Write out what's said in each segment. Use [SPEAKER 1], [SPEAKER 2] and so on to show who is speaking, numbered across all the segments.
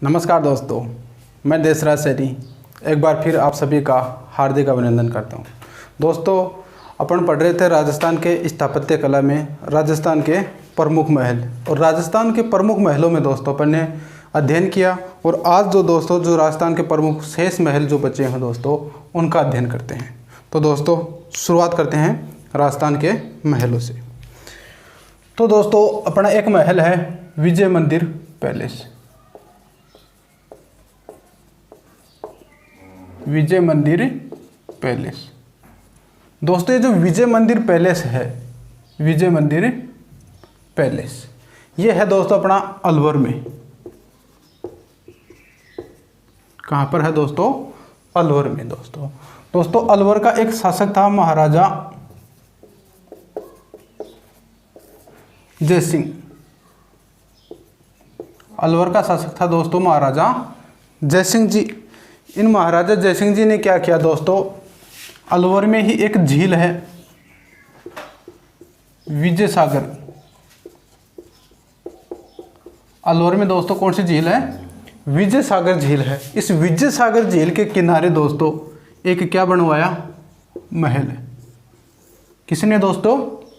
[SPEAKER 1] नमस्कार दोस्तों, मैं देसराज सैनी एक बार फिर आप सभी का हार्दिक अभिनंदन करता हूं। दोस्तों, अपन पढ़ रहे थे राजस्थान के स्थापत्य कला में राजस्थान के प्रमुख महल, और राजस्थान के प्रमुख महलों में दोस्तों अपन ने अध्ययन किया। और आज जो राजस्थान के प्रमुख शेष महल जो बचे हैं दोस्तों, उनका अध्ययन करते हैं। तो दोस्तों, शुरुआत करते हैं राजस्थान के महलों से। तो दोस्तों, अपना एक महल है विजय मंदिर पैलेस। विजय मंदिर पैलेस दोस्तों, ये जो विजय मंदिर पैलेस है, विजय मंदिर पैलेस ये है दोस्तों अपना अलवर में। कहाँ पर है दोस्तों? अलवर में। दोस्तों अलवर का एक शासक था महाराजा जयसिंह। अलवर का शासक था दोस्तों महाराजा जयसिंह जी। इन महाराजा जयसिंह जी ने क्या किया दोस्तों, अलवर में ही एक झील है विजय सागर। अलवर में दोस्तों कौन सी झील है? विजय सागर झील है। इस विजय सागर झील के किनारे दोस्तों एक क्या बनवाया? महल है। किसने दोस्तों?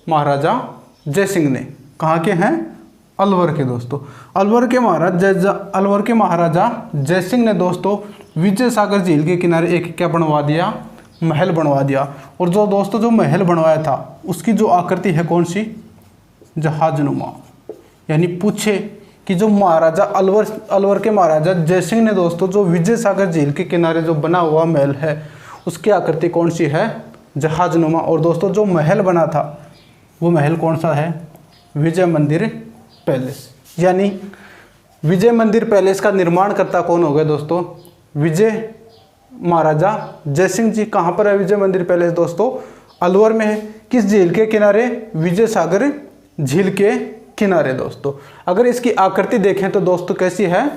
[SPEAKER 1] महाराजा जयसिंह ने। कहाँ के हैं? अलवर के। दोस्तों अलवर के महाराजा जयसिंह ने दोस्तों विजय सागर झील के किनारे एक क्या बनवा दिया? महल बनवा दिया। और जो महल बनवाया था उसकी जो आकृति है कौन सी? जहाजनुमा। यानी पूछे कि जो महाराजा अलवर के महाराजा जयसिंह ने दोस्तों जो विजय सागर झील के किनारे जो बना हुआ महल है उसकी आकृति कौन सी है? जहाजनुमा। और दोस्तों जो महल बना था वो महल कौन सा है? विजय मंदिर पैलेस। यानी विजय मंदिर पैलेस का निर्माण करता कौन हो गया दोस्तों? विजय महाराजा जयसिंह जी। कहाँ पर है विजय मंदिर पैलेस दोस्तों? अलवर में है। किस झील के किनारे? विजय सागर झील के किनारे। दोस्तों अगर इसकी आकृति देखें तो दोस्तों कैसी है?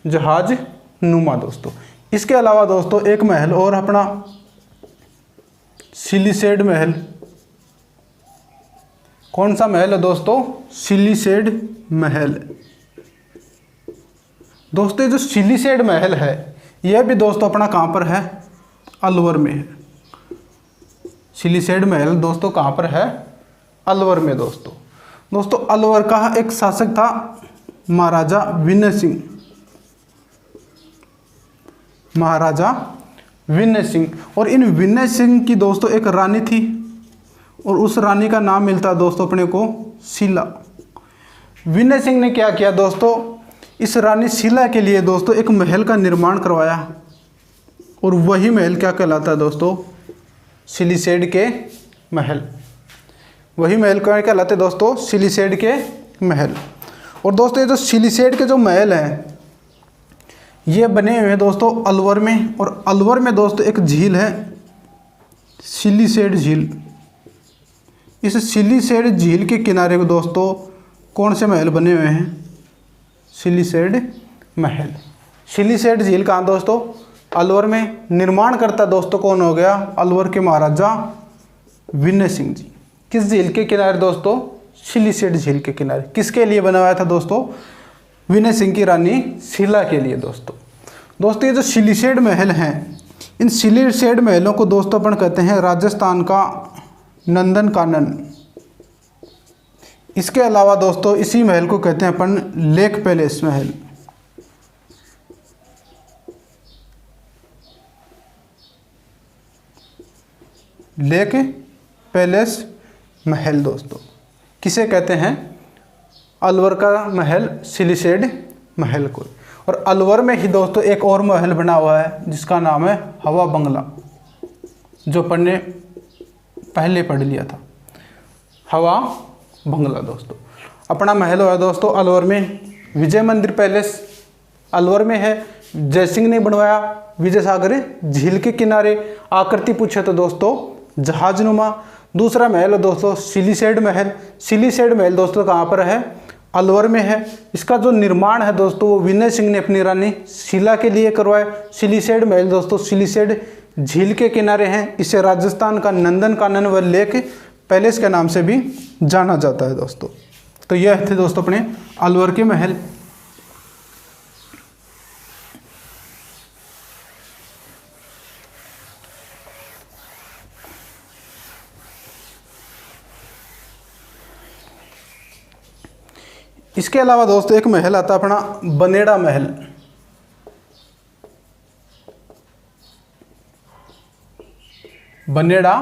[SPEAKER 1] जहाज नुमा। दोस्तों इसके अलावा दोस्तों एक महल और अपना सिलीसेड महल। कौन सा महल है दोस्तों? सिलीसेड महल। दोस्तों ये जो सिलीसेड महल है यह भी दोस्तों अपना कहाँ पर है? अलवर में है। सिलीसेड महल दोस्तों कहाँ पर है? अलवर में। दोस्तों अलवर का एक शासक था महाराजा विनय सिंह। महाराजा विनय सिंह। और इन विनय सिंह की दोस्तों एक रानी थी और उस रानी का नाम मिलता है दोस्तों अपने को शीला। विनय सिंह ने क्या किया दोस्तों? इस रानी शीला के लिए दोस्तों एक महल का निर्माण करवाया और वही महल क्या कहलाता है दोस्तों? सिलीसेड के महल। वही महल क्या कहलाते हैं दोस्तों? सिलीसेड के महल। और दोस्तों ये जो सिलीसेड के जो महल हैं ये बने हुए हैं दोस्तों अलवर में। और अलवर में दोस्तों एक झील है सिलीसेड झील। इस सिलीसेड झील के किनारे को दोस्तों कौन से महल बने हुए हैं? सिलीसेड महल। सिलीसेड झील कहाँ दोस्तों? अलवर में। निर्माण करता दोस्तों कौन हो गया? अलवर के महाराजा विनय सिंह जी। किस झील के किनारे दोस्तों? सिलीसेड झील के किनारे। किसके लिए बनवाया था दोस्तों? विनय सिंह की रानी शीला के लिए। दोस्तों ये जो सिलीसेड महल हैं, इन सिलीसेड महलों को दोस्तों अपन कहते हैं राजस्थान का नंदन कानन। इसके अलावा दोस्तों इसी महल को कहते हैं अपन लेक पैलेस महल। लेक पैलेस महल दोस्तों किसे कहते हैं? अलवर का महल सिलीसेड महल को। और अलवर में ही दोस्तों एक और महल बना हुआ है जिसका नाम है हवा बंगला, जो अपन ने पहले पढ़ लिया था। हवा बंगला दोस्तों अपना महल हुआ दोस्तों अलवर में। विजय मंदिर पैलेस अलवर में है, जयसिंह ने बनवाया विजय सागर झील के किनारे। आकृति पूछे तो दोस्तों जहाजनुमा। दूसरा महल है दोस्तों सिलीसेड महल। सिलीसेड महल दोस्तों कहाँ पर है? अलवर में है। इसका जो निर्माण है दोस्तों वो विनय सिंह ने अपनी रानी शीला के लिए करवाया। सिलीसेड महल दोस्तों सिलीसेड झील के किनारे हैं। इसे राजस्थान का नंदन कानन व लेक पैलेस के नाम से भी जाना जाता है दोस्तों। तो यह थे दोस्तों अपने अलवर के महल। इसके अलावा दोस्तों एक महल आता है अपना बनेड़ा महल। बनेड़ा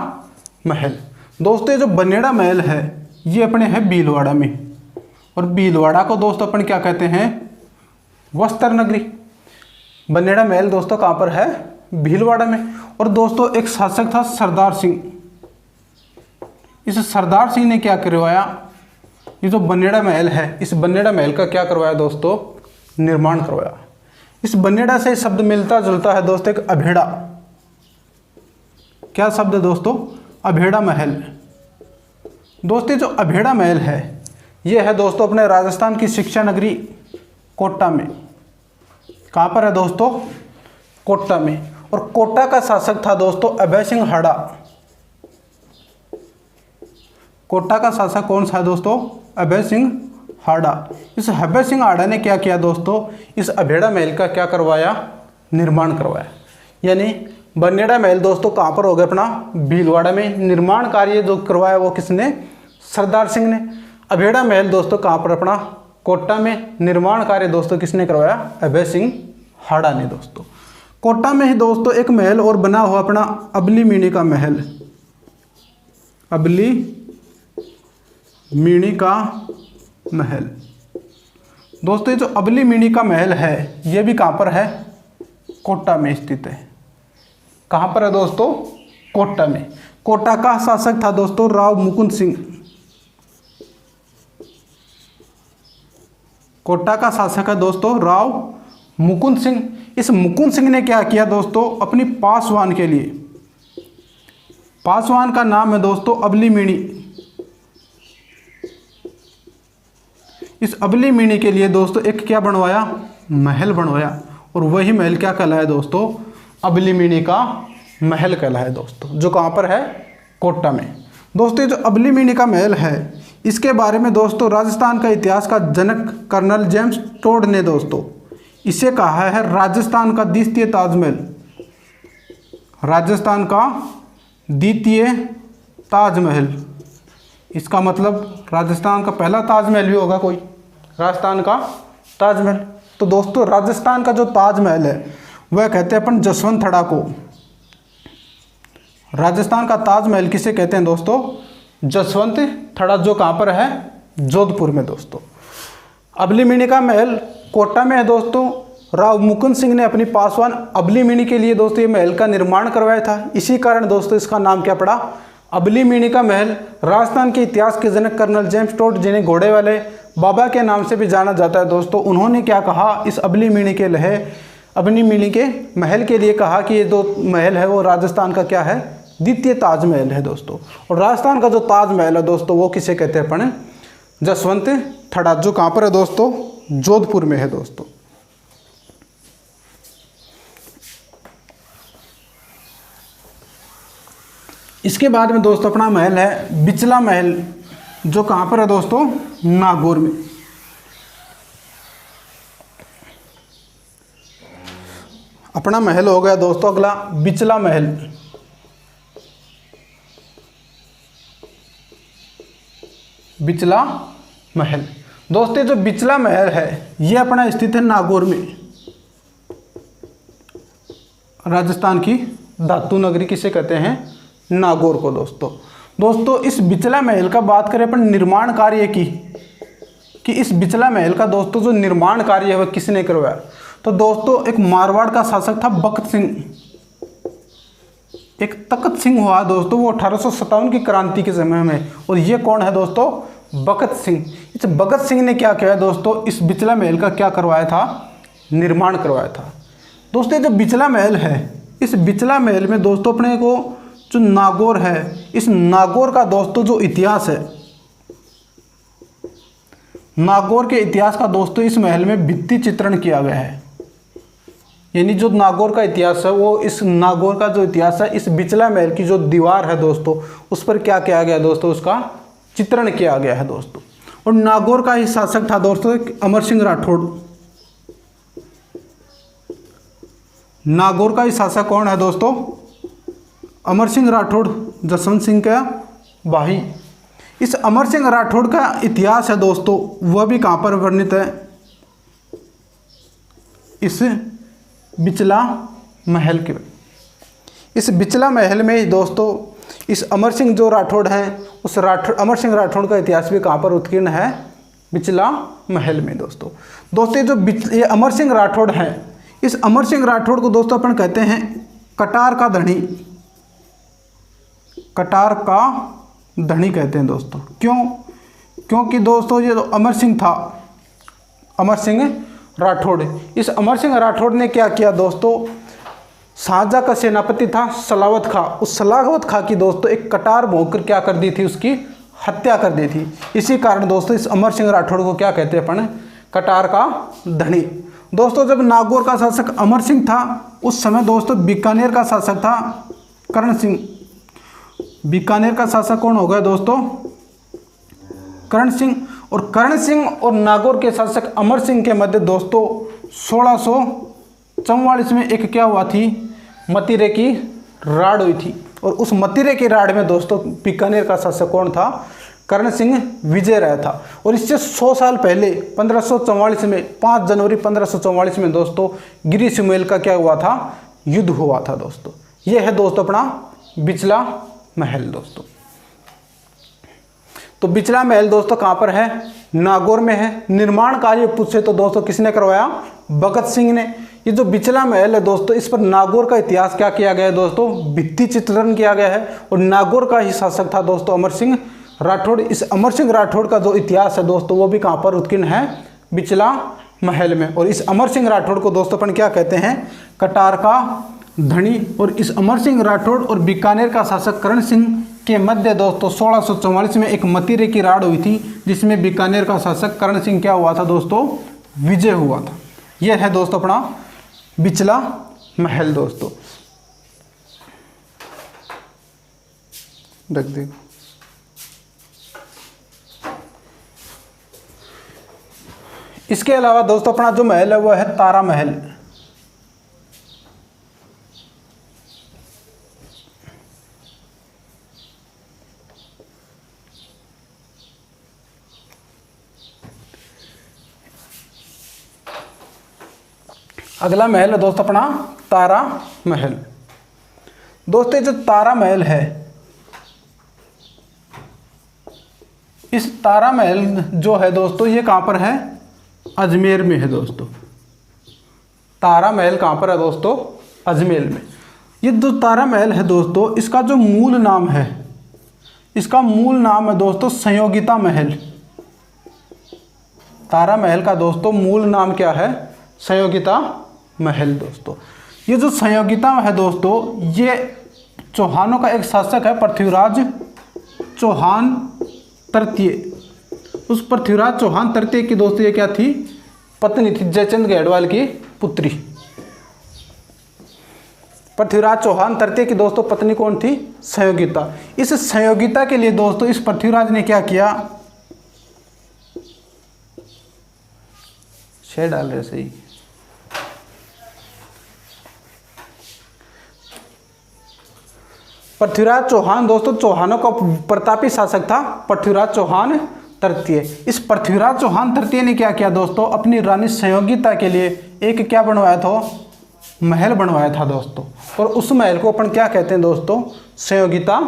[SPEAKER 1] महल दोस्तों, ये जो बनेड़ा महल है ये अपने है भीलवाड़ा में, और भीलवाड़ा को दोस्तों अपन क्या कहते हैं, वस्त्र नगरी। बनेड़ा महल दोस्तों कहाँ पर है, भीलवाड़ा में। और दोस्तों एक शासक था सरदार सिंह। इस सरदार सिंह ने क्या करवाया, ये जो बनेड़ा महल है इस बनेड़ा महल का क्या करवाया दोस्तों, निर्माण करवाया। इस बनेड़ा से शब्द मिलता जुलता है दोस्तों एक अभेड़ा। क्या शब्द है दोस्तों, अभेड़ा महल। दोस्तों जो अभेड़ा महल है ये है दोस्तों अपने राजस्थान की शिक्षा नगरी कोटा में। कहाँ पर है दोस्तों, कोटा में। और कोटा का शासक था दोस्तों अभय सिंह हाड़ा। कोटा का शासक कौन सा है दोस्तों, अभय सिंह हाड़ा। इस अभय सिंह हाड़ा ने क्या किया दोस्तों, इस अभेड़ा महल का क्या करवाया, निर्माण करवाया। यानी बनेड़ा महल दोस्तों कहाँ पर हो गया, अपना भीलवाड़ा में। निर्माण कार्य जो करवाया वो किसने, सरदार सिंह ने। अभेड़ा महल दोस्तों कहाँ पर, अपना कोटा में। निर्माण कार्य दोस्तों किसने करवाया, अभय सिंह हाड़ा ने दोस्तों। कोटा में ही दोस्तों एक महल और बना हुआ अपना अबली मीणी का महल। अबली मीणी का महल दोस्तों, ये जो अबली मीणी का महल है ये भी कहाँ पर है, कोटा में स्थित है। कहाँ पर है दोस्तों, कोटा में। कोटा का शासक था दोस्तों राव मुकुंद सिंह। कोटा का शासक है दोस्तों राव मुकुंद सिंह। इस मुकुंद सिंह ने क्या किया दोस्तों, अपनी पासवान के लिए, पासवान का नाम है दोस्तों अबली मीणी। इस अबली मीणी के लिए दोस्तों एक क्या बनवाया, महल बनवाया। और वही महल क्या कहलाया दोस्तों, अबली मीणी का महल कहलाया दोस्तों, जो कहाँ पर है, कोटा में। दोस्तों ये जो अबली मीणी का महल है इसके बारे में दोस्तों राजस्थान का इतिहास का जनक कर्नल जेम्स टोड ने दोस्तों इसे कहा है राजस्थान का द्वितीय ताजमहल। राजस्थान का द्वितीय ताजमहल, इसका मतलब राजस्थान का पहला ताजमहल भी होगा कोई, राजस्थान का ताजमहल। तो दोस्तों राजस्थान का जो ताजमहल है वह कहते हैं अपन जसवंतथड़ा को। राजस्थान का ताजमहल किसे कहते हैं दोस्तों, जसवंतथड़ा, जो कहाँ पर है, जोधपुर में दोस्तों। अबली मीणी का महल कोटा में है दोस्तों। राव मुकुंद सिंह ने अपनी पासवान अबली मीणी के लिए दोस्तों ये महल का निर्माण करवाया था। इसी कारण दोस्तों इसका नाम क्या पड़ा, अबली मीणी का महल। राजस्थान के इतिहास के जनक कर्नल जेम्स टोड, जिन्हें घोड़े वाले बाबा के नाम से भी जाना जाता है दोस्तों, उन्होंने क्या कहा, इस अबली मीणी के लहे अबली मीणी के महल के लिए कहा कि ये जो महल है वो राजस्थान का क्या है, द्वितीय ताजमहल है दोस्तों। और राजस्थान का जो ताजमहल है दोस्तों वो किसे कहते हैं अपन, जसवंतथड़ा, जो कहाँ पर है दोस्तों, जोधपुर में है दोस्तों। इसके बाद में दोस्तों अपना महल है बिचला महल, जो कहाँ पर है दोस्तों, नागौर में। अपना महल हो गया दोस्तों अगला बिचला महल। बिचला महल दोस्तों, जो बिचला महल है ये अपना स्थित है नागौर में। राजस्थान की धातु नगरी किसे कहते हैं, नागौर को दोस्तों। इस बिचला महल का बात करें अपन निर्माण कार्य की, कि इस बिचला महल का दोस्तों जो निर्माण कार्य है वह किसने करवाया, तो दोस्तों एक मारवाड़ का शासक था बख्त सिंह। एक तख्त सिंह हुआ दोस्तों, वो 1857 की क्रांति के समय में। और ये कौन है दोस्तों, भगत सिंह। इस भगत सिंह ने क्या किया दोस्तों, इस बिचला महल का क्या करवाया था, निर्माण करवाया था दोस्तों। जो बिचला महल है, इस बिचला महल में दोस्तों अपने को जो नागौर है, इस नागौर का दोस्तों जो इतिहास है, नागौर के इतिहास का दोस्तों इस महल में भित्ति चित्रण किया गया है। यानी जो नागौर का इतिहास है वो, इस नागौर का जो इतिहास है, इस बिचला महल की जो दीवार है दोस्तों उस पर क्या किया गया दोस्तों, उसका चित्रण किया गया है दोस्तों। और नागौर का ही शासक था दोस्तों अमर सिंह राठौड़। नागौर का ही शासक कौन है दोस्तों, अमर सिंह राठौड़, जसवंत सिंह का भाई। इस अमर सिंह राठौड़ का इतिहास है दोस्तों, वह भी कहाँ पर वर्णित है, इस बिचला महल के। इस बिचला महल में ही दोस्तों इस अमर सिंह जो राठौड़ हैं, उस अमर सिंह राठौड़ का इतिहास भी कहाँ पर उत्कीर्ण है, बिचला महल में दोस्तों। ये अमर सिंह राठौड़ हैं, इस अमर सिंह राठौड़ को दोस्तों अपन कहते हैं कटार का धनी, कटार का धनी कहते हैं दोस्तों। क्यों? क्योंकि दोस्तों ये जो अमर सिंह था, अमर सिंह राठौड़, इस अमर सिंह राठौड़ ने क्या किया दोस्तों, शाहजहाँ का सेनापति था सलावत खां, उस सलावत खां की दोस्तों एक कटार भोंककर क्या कर दी थी, उसकी हत्या कर दी थी। इसी कारण दोस्तों इस अमर सिंह राठौड़ को क्या कहते हैं अपन, कटार का धनी। दोस्तों जब नागौर का शासक अमर सिंह था, उस समय दोस्तों बीकानेर का शासक था करण सिंह। बीकानेर का शासक कौन हो गया दोस्तों, करण सिंह। और करण सिंह और नागौर के शासक अमर सिंह के मध्य दोस्तों 1644 में एक क्या हुआ थी, मतिरे की राड़ हुई थी। और उस मतिरे की राड़ में दोस्तों बीकानेर का शासक कौन था, करण सिंह विजय रहा था। और इससे 100 साल पहले 1544 में 5 जनवरी 1544 में दोस्तों गिरी सुमेल का क्या हुआ था, युद्ध हुआ था दोस्तों। ये है दोस्तों अपना बिचला महल दोस्तों। तो बिचला महल दोस्तों कहाँ पर है, नागौर में है। निर्माण कार्य पूछे तो दोस्तों किसने करवाया, भगत सिंह ने। ये जो बिचला महल है दोस्तों, इस पर नागौर का इतिहास क्या किया गया है दोस्तों, भित्ति चित्रण किया गया है। और नागौर का ही शासक था दोस्तों अमर सिंह राठौड़। इस अमर सिंह राठौड़ का जो इतिहास है दोस्तों, वो भी कहाँ पर उत्कीर्ण है, बिचला महल में। और इस अमर सिंह राठौड़ को दोस्तों अपन क्या कहते हैं, कटार का धनी। और इस अमर सिंह राठौड़ और बीकानेर का शासक करण सिंह के मध्य दोस्तों 1644 में एक मतिरे की राड़ हुई थी, जिसमें बीकानेर का शासक करण सिंह क्या हुआ था दोस्तों, विजय हुआ था। यह है दोस्तों अपना बिचला महल दोस्तों। रख दे। इसके अलावा दोस्तों अपना जो महल है वो है तारा महल। अगला महल है दोस्तों अपना तारा महल। दोस्तों जो तारा महल है, इस तारा महल जो है दोस्तों ये कहाँ पर है, अजमेर में है दोस्तों। तारा महल कहाँ पर है दोस्तों, अजमेर में। ये जो तारा महल है दोस्तों, इसका जो मूल नाम है, इसका मूल नाम है दोस्तों संयोगिता महल। तारा महल का दोस्तों मूल नाम क्या है, संयोगिता महल दोस्तों। ये जो संयोगिता है दोस्तों, ये चौहानों का एक शासक है पृथ्वीराज चौहान तृतीय। उस पृथ्वीराज चौहान तृतीय की दोस्तों ये क्या थी, पत्नी थी, जयचंद गढ़वाल की पुत्री। पृथ्वीराज चौहान तृतीय की दोस्तों पत्नी कौन थी, संयोगिता। इस संयोगिता के लिए दोस्तों इस पृथ्वीराज ने क्या किया, शेर डाल रहे सही। पृथ्वीराज चौहान दोस्तों चौहानों का प्रतापी शासक था पृथ्वीराज चौहान तृतीय। इस पृथ्वीराज चौहान तृतीय ने क्या किया दोस्तों, अपनी रानी संयोगिता के लिए एक क्या बनवाया था, महल बनवाया था दोस्तों। और उस महल को अपन क्या कहते हैं दोस्तों, संयोगिता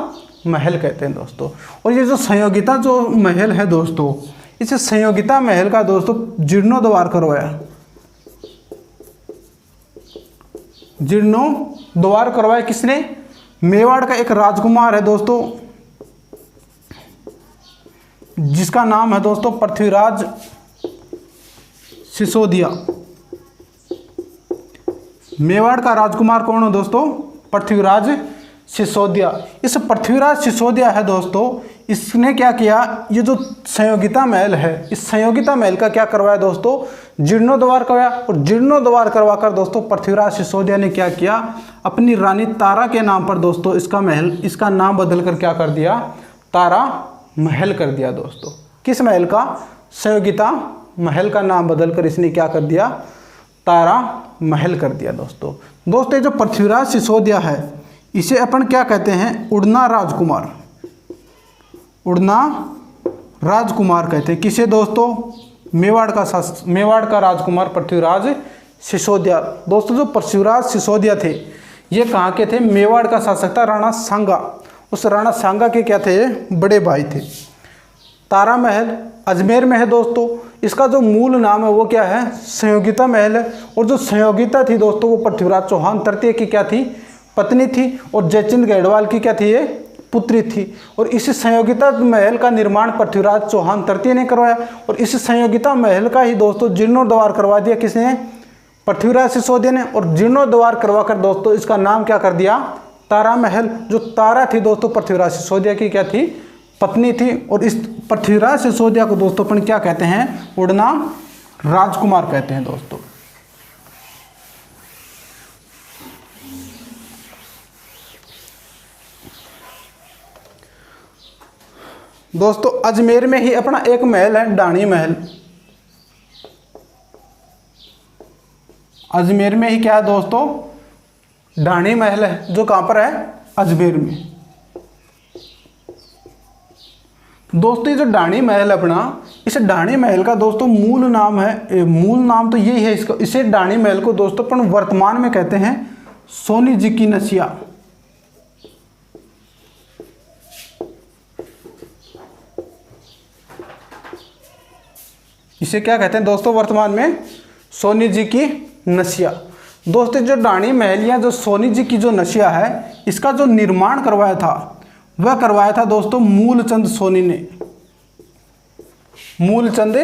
[SPEAKER 1] महल कहते हैं दोस्तों। और ये जो संयोगिता जो महल है दोस्तों, इस संयोगिता महल का दोस्तों जीर्णोद्धार करवाया, जीर्णोद्धार करवाया किसने, मेवाड़ का एक राजकुमार है दोस्तों, जिसका नाम है दोस्तों पृथ्वीराज सिसोदिया। मेवाड़ का राजकुमार कौन है दोस्तों, पृथ्वीराज सिसोदिया। इस पृथ्वीराज सिसोदिया है दोस्तों, इसने क्या किया, ये जो संयोगिता महल है, इस संयोगिता महल का क्या करवाया दोस्तों, जीर्णोद्धार करवाया। और जीर्णोद्धार करवाकर दोस्तों पृथ्वीराज सिसोदिया ने क्या किया, अपनी रानी तारा के नाम पर दोस्तों इसका महल, इसका नाम बदलकर क्या कर दिया, तारा महल कर दिया दोस्तों। किस महल का, संयोगिता महल का नाम बदलकर इसने क्या कर दिया, तारा महल कर दिया दोस्तों। दोस्तों ये जो पृथ्वीराज सिसोदिया है, इसे अपन क्या कहते हैं, उड़ना राजकुमार। उड़ना राजकुमार कहते हैं। किसे दोस्तों? मेवाड़ का राजकुमार पृथ्वीराज सिसोदिया। दोस्तों जो पृथ्वीराज सिसोदिया थे ये कहाँ के थे? मेवाड़ का शासक था राणा सांगा। उस राणा सांगा के क्या थे? बड़े भाई थे। तारा महल अजमेर में है दोस्तों। इसका जो मूल नाम है वो क्या है? संयोगिता महल है। और जो संयोगिता थी दोस्तों वो पृथ्वीराज चौहान तृतीय की क्या थी? पत्नी थी। और जयचंद गढ़वाल की क्या थी? ये पुत्री थी। और इस संयोगिता महल का निर्माण पृथ्वीराज चौहान तृतीय ने करवाया। और इस संयोगिता महल का ही दोस्तों जीर्णोद्धार करवा दिया किसने? पृथ्वीराज सिसोदिया ने। और जीर्णोद्धार करवाकर दोस्तों इसका नाम क्या कर दिया? तारा महल। जो तारा थी दोस्तों पृथ्वीराज सिसोदिया की क्या थी? पत्नी थी। और इस पृथ्वीराज सिसोदिया को दोस्तों अपन क्या कहते हैं? उड़ना राजकुमार कहते हैं दोस्तों। दोस्तों अजमेर में ही अपना एक महल है डाणी महल। अजमेर में ही क्या है दोस्तों? डाणी महल है, जो कहां पर है? अजमेर में। दोस्तों ये जो डाणी महल अपना, इस डाणी महल का दोस्तों मूल नाम तो यही है इसका। इसे डाणी महल को दोस्तों अपन वर्तमान में कहते हैं सोनी जी की नसिया। इसे क्या कहते हैं दोस्तों वर्तमान में? सोनी जी की नसिया। दोस्तों जो डाणी महल या जो सोनी जी की जो नसिया है इसका जो निर्माण करवाया था वह करवाया था दोस्तों मूलचंद सोनी ने। मूलचंद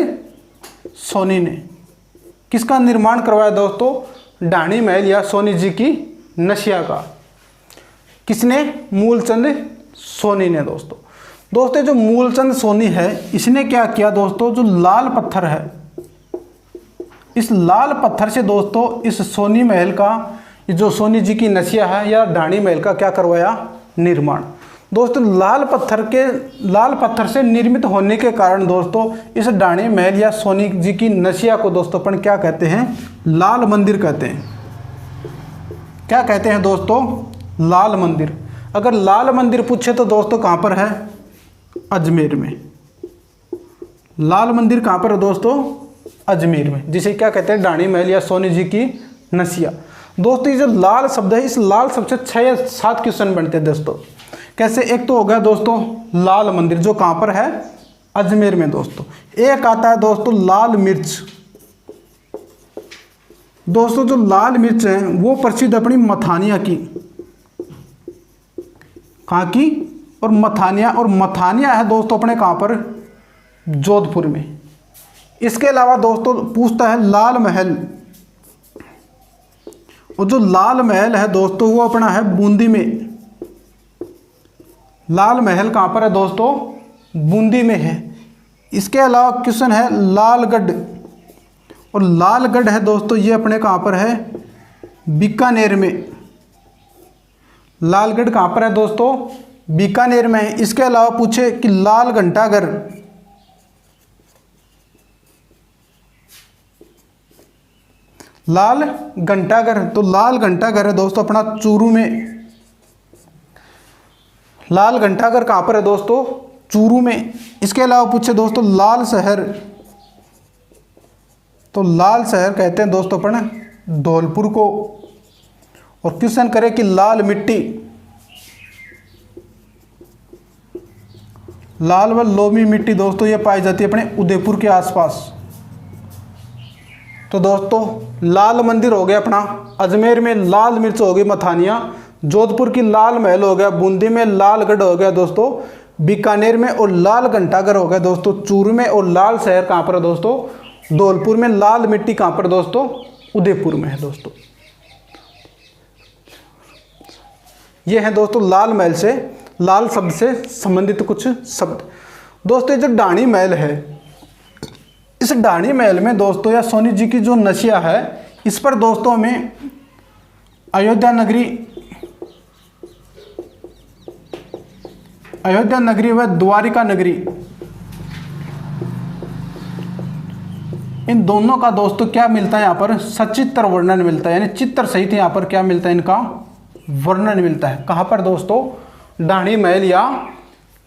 [SPEAKER 1] सोनी ने किसका निर्माण करवाया दोस्तों? डाणी महल या सोनी जी की नसिया का। किसने? मूलचंद सोनी ने दोस्तों। दोस्तों जो मूलचंद सोनी है इसने क्या किया दोस्तों? जो लाल पत्थर है, इस लाल पत्थर से दोस्तों इस सोनी महल का, जो सोनी जी की नसिया है या डाणी महल का क्या करवाया? निर्माण। दोस्तों लाल पत्थर से निर्मित होने के कारण दोस्तों इस डाणी महल या सोनी जी की नसिया को दोस्तों अपन क्या कहते हैं? लाल मंदिर कहते हैं। क्या कहते हैं दोस्तों? लाल मंदिर। अगर लाल मंदिर पूछे तो दोस्तों कहां पर है? अजमेर में। लाल मंदिर कहां पर है दोस्तों? अजमेर में, जिसे क्या कहते हैं? डाणी महल या सोनी जी की नसिया। दोस्तों ये जो लाल शब्द है, इस लाल शब्द से 6 या 7 क्वेश्चन बनते हैं दोस्तों। कैसे? एक तो हो गया दोस्तों लाल मंदिर, जो कहां पर है? अजमेर में दोस्तों। एक आता है दोस्तों लाल मिर्च। दोस्तों जो लाल मिर्च है वो प्रसिद्ध अपनी मथानिया की। कहां की? और मथानिया। और मथानिया है दोस्तों अपने कहां पर? जोधपुर में। इसके अलावा दोस्तों पूछता है लाल महल। और जो लाल महल है दोस्तों वो अपना है बूंदी में। लाल महल कहां पर है दोस्तों? बूंदी में है। इसके अलावा क्वेश्चन है लालगढ़। और लालगढ़ है दोस्तों ये अपने कहां पर है? बीकानेर में। लालगढ़ कहां पर है दोस्तों? बीकानेर में है। इसके अलावा पूछे कि लाल घंटाघर। लाल घंटाघर, तो लाल घंटाघर है दोस्तों अपना चूरू में। लाल घंटाघर कहां पर है दोस्तों? चूरू में। इसके अलावा पूछे दोस्तों लाल शहर, तो लाल शहर कहते हैं दोस्तों अपन धौलपुर को। और क्वेश्चन करे कि लाल मिट्टी, लाल व लोमी मिट्टी दोस्तों ये पाई जाती है अपने उदयपुर के आसपास। तो दोस्तों लाल मंदिर हो गया अपना, अजमेर में लाल मिर्च हो गई मथानिया, जोधपुर की लाल महल हो गया, बूंदी में लालगढ़ हो गया दोस्तों, बीकानेर में, और लाल घंटाघर हो गया दोस्तों चूरू में, और लाल शहर कहाँ पर है दोस्तों? धौलपुर में। लाल मिट्टी कहाँ पर दोस्तों? उदयपुर में है दोस्तों। ये है दोस्तों लाल महल से, लाल शब्द से संबंधित कुछ शब्द। दोस्तों जो डाणी महल है, इस डाणी महल में दोस्तों या सोनी जी की जो नसिया है, इस पर दोस्तों हमें अयोध्या नगरी व द्वारिका नगरी, इन दोनों का दोस्तों क्या मिलता है यहाँ पर? सचित्र वर्णन मिलता है, यानी चित्र सहित यहाँ पर क्या मिलता है? इनका वर्णन मिलता है। कहाँ पर दोस्तों? डाणी महल या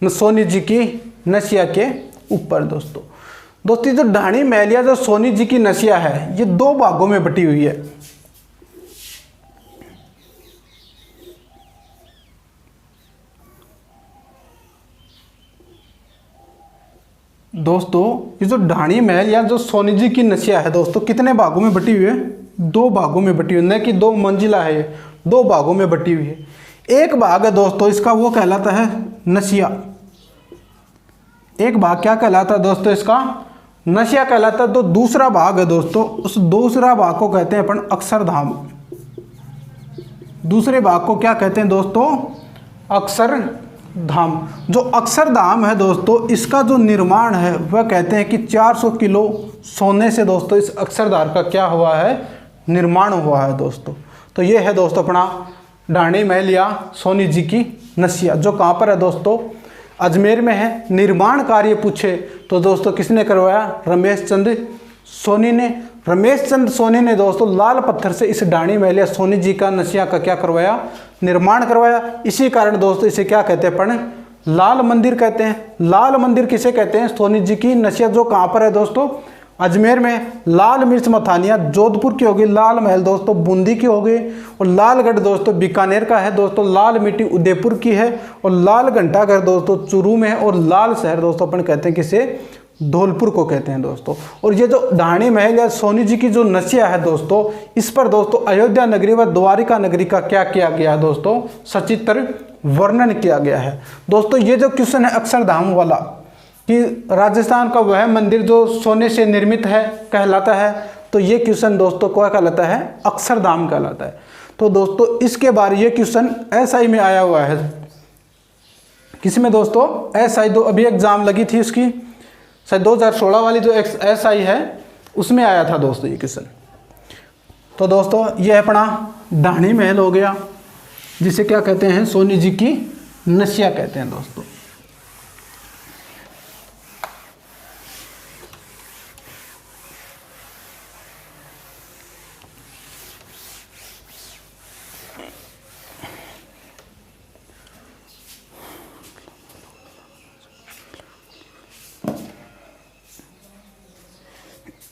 [SPEAKER 1] सोनी जी की नसिया के ऊपर दोस्तों। दोस्तों जो ढाणी महल या जो सोनी जी की नसिया है ये 2 भागों में बटी हुई है। दोस्तों ये जो ढाणी महल या जो सोनी जी की नसिया है दोस्तों कितने भागों में बटी हुई है? 2 भागों में बटी हुई है, न कि 2 मंजिला है, 2 भागों में बटी हुई है। एक भाग है दोस्तों इसका वो कहलाता है नसिया, एक भाग क्या कहलाता है दोस्तों इसका? नसिया कहलाता है। तो दूसरा भाग है दोस्तों, उस दूसरा भाग को कहते हैं अपन अक्षरधाम। दूसरे भाग को क्या कहते हैं दोस्तों? अक्षरधाम। जो अक्षरधाम है दोस्तों इसका जो निर्माण है वह कहते हैं कि 400 किलो सोने से दोस्तों इस अक्षरधाम का क्या हुआ है? निर्माण हुआ है दोस्तों। तो ये है दोस्तों अपना ढाणी महल या सोनी जी की नसिया, जो कहाँ पर है दोस्तों? अजमेर में है। निर्माण कार्य पूछे तो दोस्तों किसने करवाया? रमेश चंद सोनी ने। रमेश चंद सोनी ने दोस्तों लाल पत्थर से इस ढाणी महल या सोनी जी का नसिया का क्या करवाया? निर्माण करवाया। इसी कारण दोस्तों इसे क्या कहते हैं अपन? लाल मंदिर कहते हैं। लाल मंदिर किसे कहते हैं? सोनी जी की नसिया जो कहाँ पर है दोस्तों? अजमेर में। लाल मिर्च मथानिया जोधपुर की होगी, लाल महल दोस्तों बूंदी की हो गई, और लालगढ़ दोस्तों बीकानेर का है दोस्तों, लाल मिट्टी उदयपुर की है, और लाल घंटाघर दोस्तों चूरू में है, और लाल शहर दोस्तों अपन कहते हैं किसे? धौलपुर को कहते हैं दोस्तों। और ये जो ढाणी महल या सोनी जी की जो नसिया है दोस्तों इस पर दोस्तों अयोध्या नगरी व द्वारिका नगरी का क्या किया गया है दोस्तों? सचित्र वर्णन किया गया है दोस्तों। ये जो क्वेश्चन है अक्षरधाम वाला कि राजस्थान का वह मंदिर जो सोने से निर्मित है कहलाता है, तो ये क्वेश्चन दोस्तों क्या कहलाता है? अक्षरधाम कहलाता है। तो दोस्तों इसके बारे ये क्वेश्चन एसआई में आया हुआ है। किसमें दोस्तों? एसआई दो अभी एग्जाम लगी थी उसकी, शायद 2016 वाली जो एसआई है उसमें आया था दोस्तों ये क्वेश्चन। तो दोस्तों ये अपना ढाणी महल हो गया जिसे क्या कहते हैं? सोनी जी की नसिया कहते हैं दोस्तों।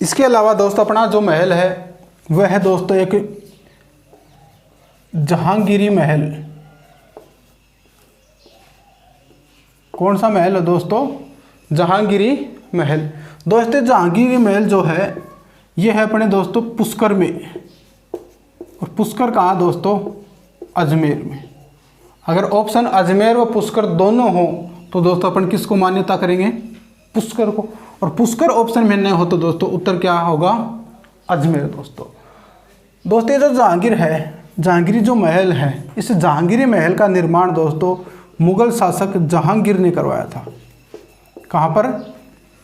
[SPEAKER 1] इसके अलावा दोस्तों अपना जो महल है वह है दोस्तों एक जहांगीरी महल। कौन सा महल है दोस्तों? जहांगीरी महल। दोस्तों जहांगीरी महल जो है ये है अपने दोस्तों पुष्कर में, और पुष्कर कहाँ दोस्तों? अजमेर में। अगर ऑप्शन अजमेर व पुष्कर दोनों हो तो दोस्तों अपन किसको मान्यता करेंगे? पुष्कर को। और पुष्कर ऑप्शन में नहीं हो तो दोस्तों उत्तर क्या होगा? अजमेर दोस्तों। दोस्तों ये जो जहांगीर है, जहांगीरी जो महल है, इस जहांगीरी महल का निर्माण दोस्तों मुगल शासक जहांगीर ने करवाया था। कहाँ पर?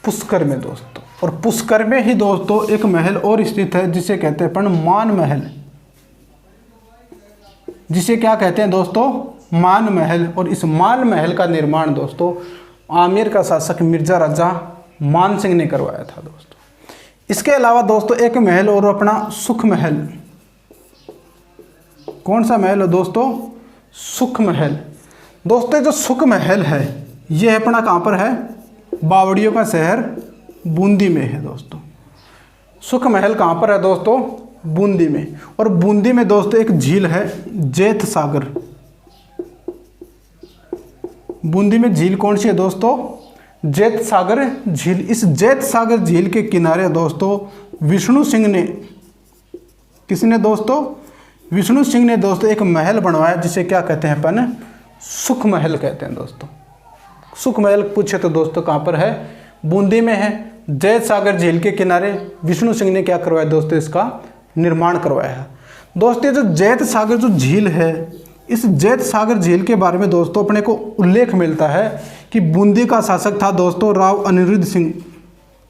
[SPEAKER 1] पुष्कर में दोस्तों। और पुष्कर में ही दोस्तों एक महल और स्थित है जिसे कहते हैं अपन मान महल। जिसे क्या कहते हैं दोस्तों? मान महल। और इस मान महल का निर्माण दोस्तों आमेर का शासक मिर्जा राजा मान सिंह ने करवाया था दोस्तों। इसके अलावा दोस्तों एक महल और अपना सुख महल। कौन सा महल है दोस्तों? सुख महल। दोस्तों जो सुख महल है ये अपना कहाँ पर है? बावड़ियों का शहर बूंदी में है दोस्तों। सुख महल कहाँ पर है दोस्तों? बूंदी में। और बूंदी में दोस्तों एक झील है जैत सागर। बूंदी में झील कौन सी है दोस्तों? जैत सागर झील। इस जैत सागर झील के किनारे दोस्तों विष्णु सिंह ने, किसने दोस्तों? विष्णु सिंह ने दोस्तों एक महल बनवाया जिसे क्या कहते हैं अपन? सुख महल कहते हैं दोस्तों। सुख महल पूछे तो दोस्तों कहाँ पर है? बूंदी में है। जैत सागर झील के किनारे विष्णु सिंह ने क्या करवाया दोस्तों? इसका निर्माण करवाया है दोस्तों। जो जैत सागर जो झील है, इस जैत सागर झील के बारे में दोस्तों अपने को उल्लेख मिलता है कि बूंदी का शासक था दोस्तों राव अनिरुद्ध सिंह।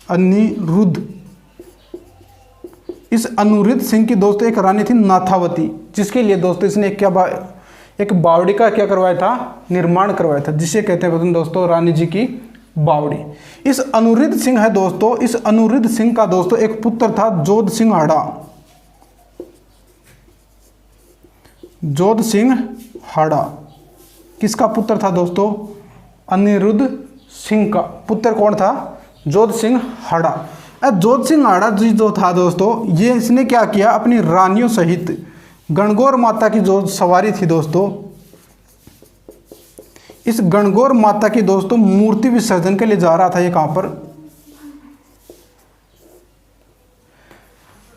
[SPEAKER 1] अनिरुद्ध। इस अनिरुद्ध सिंह की दोस्तों एक रानी थी नाथावती, जिसके लिए दोस्तों इसने एक बावड़ी का क्या करवाया था? निर्माण करवाया था, जिसे कहते हैं दोस्तों रानी जी की बावड़ी। इस अनिरुद्ध सिंह है दोस्तों, इस अनिरुद्ध सिंह का दोस्तों एक पुत्र था जोध सिंह हाड़ा। जोध सिंह हाड़ा किसका पुत्र था दोस्तों? अनिरुद्ध सिंह का पुत्र कौन था? जोध सिंह हाड़ा। अब जोध सिंह हाड़ा जी जो था दोस्तों, ये इसने क्या किया, अपनी रानियों सहित गणगौर माता की जो सवारी थी दोस्तों, इस गणगौर माता की दोस्तों मूर्ति विसर्जन के लिए जा रहा था। ये कहां पर?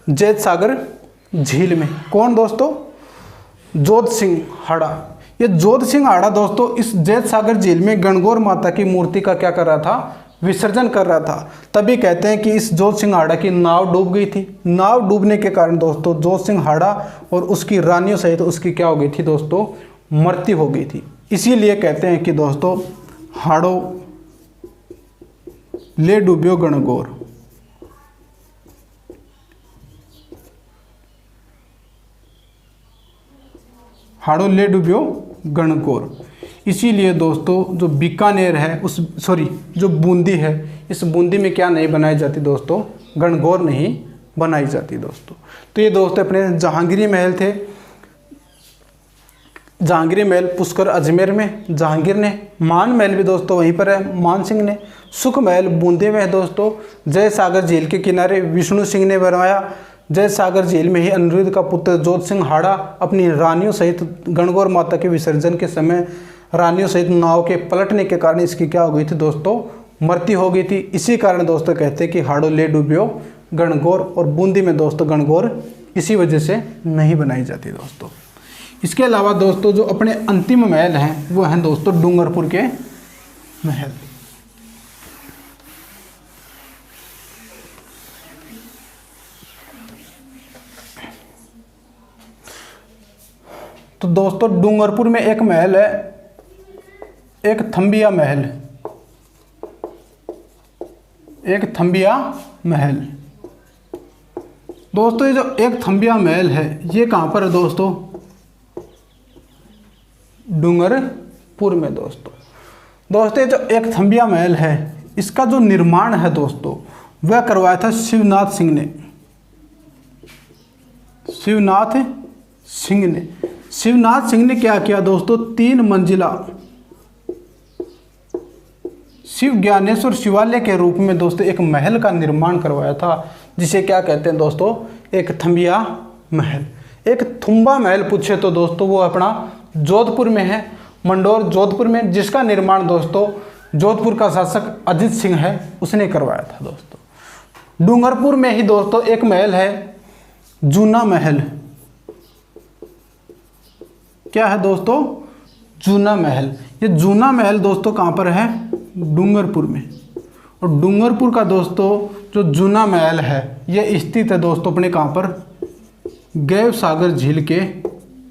[SPEAKER 1] जैत सागर झील में। कौन दोस्तों? जोध सिंह हाड़ा। ये जोध सिंह हाड़ा दोस्तों इस जैत सागर झील में गणगौर माता की मूर्ति का क्या कर रहा था? विसर्जन कर रहा था। तभी कहते हैं कि इस जोध सिंह हाड़ा की नाव डूब गई थी। नाव डूबने के कारण दोस्तों जोध सिंह हाड़ा और उसकी रानियों सहित उसकी क्या हो गई थी दोस्तों? मृत्यु हो गई थी। इसीलिए कहते हैं कि दोस्तों हाड़ो ले डूबियो गणगौर। हाड़ो ले डूबियो गणगौर। इसीलिए दोस्तों जो बीकानेर है जो बूंदी है, इस बूंदी में क्या नहीं बनाई जाती दोस्तों? गणगौर नहीं बनाई जाती दोस्तों। तो ये दोस्तों अपने जहांगीरी महल थे। जहांगीरी महल पुष्कर अजमेर में जहांगीर ने, मान महल भी दोस्तों वहीं पर है मान सिंह ने, सुख महल बूंदी में है दोस्तों, जय सागर झील के किनारे विष्णु सिंह ने बनवाया। जय सागर झील में ही अनिरुद्ध का पुत्र जोध सिंह हाड़ा अपनी रानियों सहित गणगौर माता के विसर्जन के समय रानियों सहित नाव के पलटने के कारण इसकी क्या हो गई थी दोस्तों? मृत्यु हो गई थी। इसी कारण दोस्तों कहते हैं कि हाड़ो ले डूबियो गणगौर। और बूंदी में दोस्तों गणगौर इसी वजह से नहीं बनाई जाती दोस्तों। इसके अलावा दोस्तों जो अपने अंतिम महल हैं वो हैं दोस्तों डूंगरपुर के महल। तो दोस्तों डूंगरपुर में एक महल है, एक थम्बिया महल। एक थम्बिया महल दोस्तों, ये जो एक थम्बिया महल है ये कहाँ पर है दोस्तों? डूंगरपुर में दोस्तों ये जो एक थम्बिया महल है इसका जो निर्माण है दोस्तों वह करवाया था शिवनाथ सिंह ने। शिवनाथ सिंह ने क्या किया दोस्तों? 3 मंजिला शिव ज्ञानेश्वर शिवालय के रूप में दोस्तों एक महल का निर्माण करवाया था, जिसे क्या कहते हैं दोस्तों? एक थम्बिया महल। एक थुम्बा महल पूछे तो दोस्तों वो अपना जोधपुर में है, मंडोर जोधपुर में, जिसका निर्माण दोस्तों जोधपुर का शासक अजित सिंह है उसने करवाया था दोस्तों। डूंगरपुर में ही दोस्तों एक महल है जूना महल। क्या है दोस्तों? जूना महल। ये जूना महल दोस्तों कहाँ पर है? डूंगरपुर में। और डूंगरपुर का दोस्तों जो जूना महल है ये स्थित है दोस्तों अपने कहाँ पर? गैव सागर झील के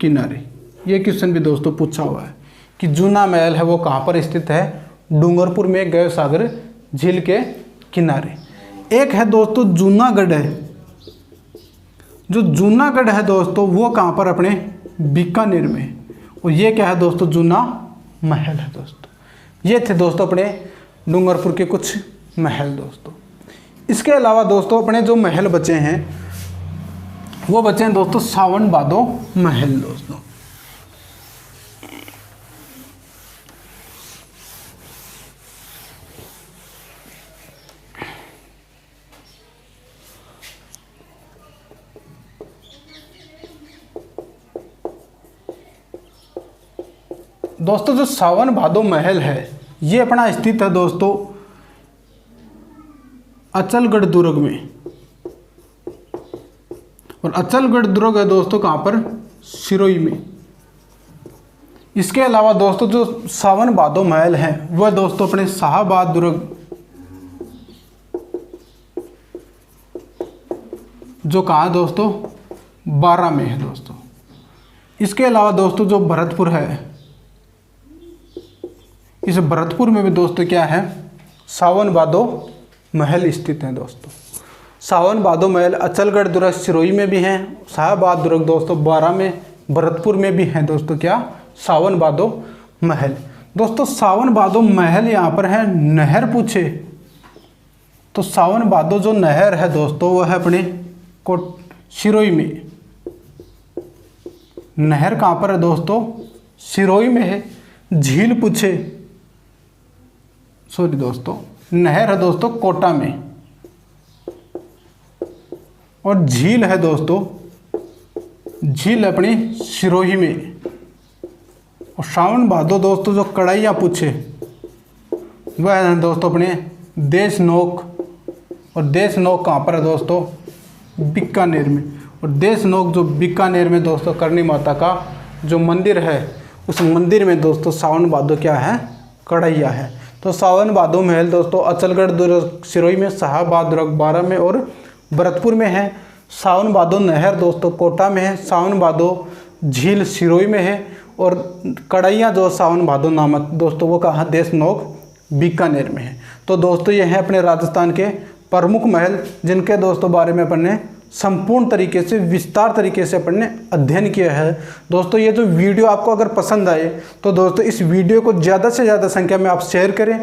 [SPEAKER 1] किनारे। ये क्वेश्चन भी दोस्तों पूछा हुआ है कि जूना महल है वो कहाँ पर स्थित है? डूंगरपुर में गैव सागर झील के किनारे। एक है दोस्तों जूनागढ़ है। जो जूनागढ़ है दोस्तों वो कहाँ पर? अपने बीकानेर में। और ये क्या है दोस्तों? जूना महल है दोस्तों। ये थे दोस्तों अपने डूंगरपुर के कुछ महल दोस्तों। इसके अलावा दोस्तों अपने जो महल बचे हैं वो बचे हैं दोस्तों सावन भादो महल दोस्तों। दोस्तों जो सावन भादो महल है ये अपना स्थित है दोस्तों अचलगढ़ दुर्ग में। और अचलगढ़ दुर्ग है दोस्तों कहाँ पर? सिरोही में। इसके अलावा दोस्तों जो सावन भादो महल है वह दोस्तों अपने शाहबाद दुर्ग जो कहाँ है दोस्तों? 12 में है दोस्तों। इसके अलावा दोस्तों जो भरतपुर है, इस भरतपुर में भी दोस्तों क्या है? सावन भादो महल स्थित है दोस्तों। सावन भादो महल अचलगढ़ दुर्ग सिरोही में भी हैं, शाहबाद दुर्ग दोस्तों 12 में, भरतपुर में भी हैं दोस्तों क्या? सावन भादो महल। दोस्तों सावन भादो महल यहाँ पर है नहर पूछे तो सावन भादो जो नहर है दोस्तों वह है अपने सिरोही में। नहर कहाँ पर है दोस्तों? सिरोही में है। झील पूछे सॉरी दोस्तों, नहर है दोस्तों कोटा में, और झील है दोस्तों, झील अपनी सिरोही में। और सावन भादो दोस्तों जो कड़ाइयाँ पूछे वह है दोस्तों अपने देश नोक। और देश नोक कहाँ पर है दोस्तों? बीकानेर में। और देश नोक जो बीकानेर में दोस्तों करणी माता का जो मंदिर है, उस मंदिर में दोस्तों सावन भादो क्या है? कड़ाइया है। तो सावन भादो महल दोस्तों अचलगढ़ दुर्ग सिरोही में, शाहबाद दुर्ग बारा में और भरतपुर में है। सावन भादो नहर दोस्तों कोटा में है। सावन भादो झील सिरोही में है। और कड़ाइया जो सावन भादो नामक दोस्तों वो कहाँ? देश नोक बीकानेर में है। तो दोस्तों ये हैं अपने राजस्थान के प्रमुख महल, जिनके दोस्तों बारे में अपन ने संपूर्ण तरीके से विस्तार तरीके से अपन ने अध्ययन किया है। दोस्तों ये जो वीडियो आपको अगर पसंद आए तो दोस्तों इस वीडियो को ज़्यादा से ज़्यादा संख्या में आप शेयर करें।